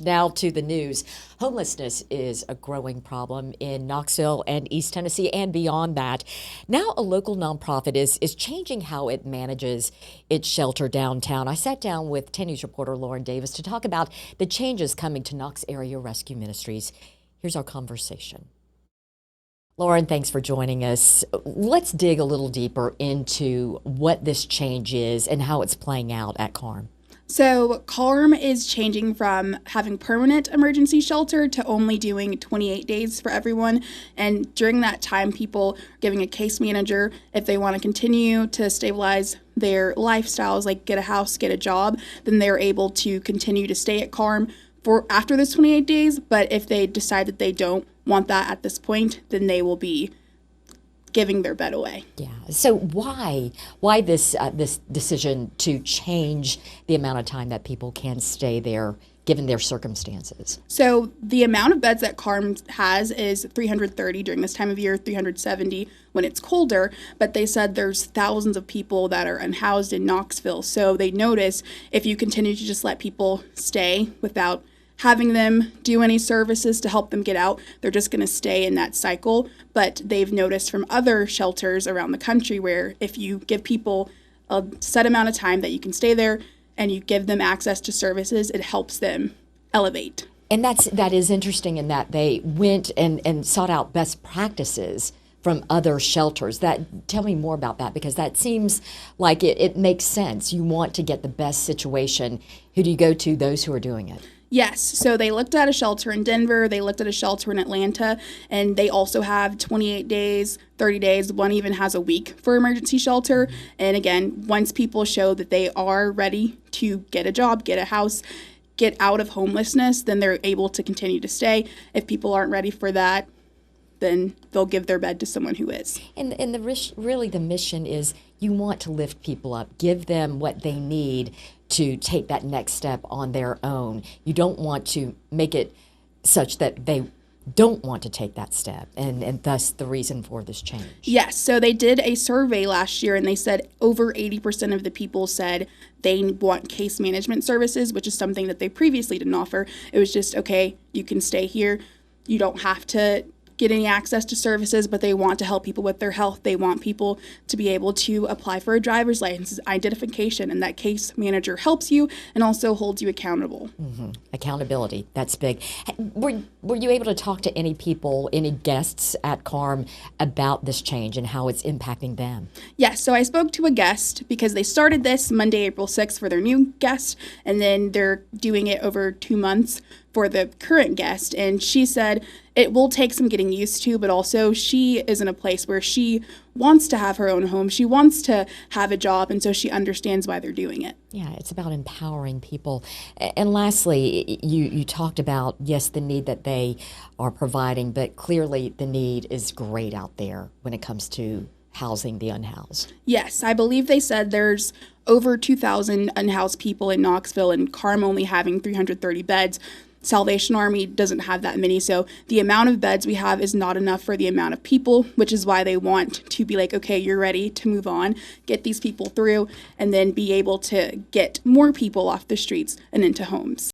Now to the news. Homelessness is a growing problem in Knoxville and East Tennessee and beyond that. Now a local nonprofit is changing how it manages its shelter downtown. I sat down with 10 News reporter Lauren Davis to talk about the changes coming to Knox Area Rescue Ministries. Here's our conversation. Lauren, thanks for joining us. Let's dig a little deeper into what this change is and how it's playing out at CARM. So CARM is changing from having permanent emergency shelter to only doing 28 days for everyone. And during that time, people are giving a case manager if they want to continue to stabilize their lifestyles, like get a house, get a job, then they're able to continue to stay at CARM for after this 28 days. But if they decide that they don't want that at this point, then they will be giving their bed away. Yeah. So why this decision to change the amount of time that people can stay there given their circumstances? So the amount of beds that CARM has is 330 during this time of year, 370 when it's colder, but they said there's thousands of people that are unhoused in Knoxville. So they notice if you continue to just let people stay without having them do any services to help them get out, they're just going to stay in that cycle. But they've noticed from other shelters around the country where if you give people a set amount of time that you can stay there and you give them access to services, it helps them elevate. And that is interesting in that they went and sought out best practices from other shelters. Tell me more about that, because that seems like it makes sense. You want to get the best situation. Who do you go to? Those who are doing it. Yes, so they looked at a shelter in Denver, they looked at a shelter in Atlanta, and they also have 28 days, 30 days, one even has a week for emergency shelter. And again, once people show that they are ready to get a job, get a house, get out of homelessness, then they're able to continue to stay. If people aren't ready for that, then they'll give their bed to someone who is. And really the mission is you want to lift people up, give them what they need to take that next step on their own. You don't want to make it such that they don't want to take that step, and thus the reason for this change. Yes, so they did a survey last year and they said over 80% of the people said they want case management services, which is something that they previously didn't offer. It was just, okay, you can stay here. You don't have to get any access to services, but they want to help people with their health. They want people to be able to apply for a driver's license, identification, and that case manager helps you and also holds you accountable. Mm-hmm. Accountability, that's big. Were you able to talk to any people, any guests at CARM about this change and how it's impacting them? Yes, so I spoke to a guest because they started this Monday, April 6th for their new guest, and then they're doing it over 2 months for the current guest, and she said it will take some getting used to, but also she is in a place where she wants to have her own home. She wants to have a job, and so she understands why they're doing it. Yeah, it's about empowering people. And lastly, you talked about, yes, the need that they are providing, but clearly the need is great out there when it comes to housing the unhoused. Yes, I believe they said there's over 2,000 unhoused people in Knoxville, and CARM only having 330 beds. Salvation Army doesn't have that many, so the amount of beds we have is not enough for the amount of people, which is why they want to be like, okay, you're ready to move on, get these people through, and then be able to get more people off the streets and into homes.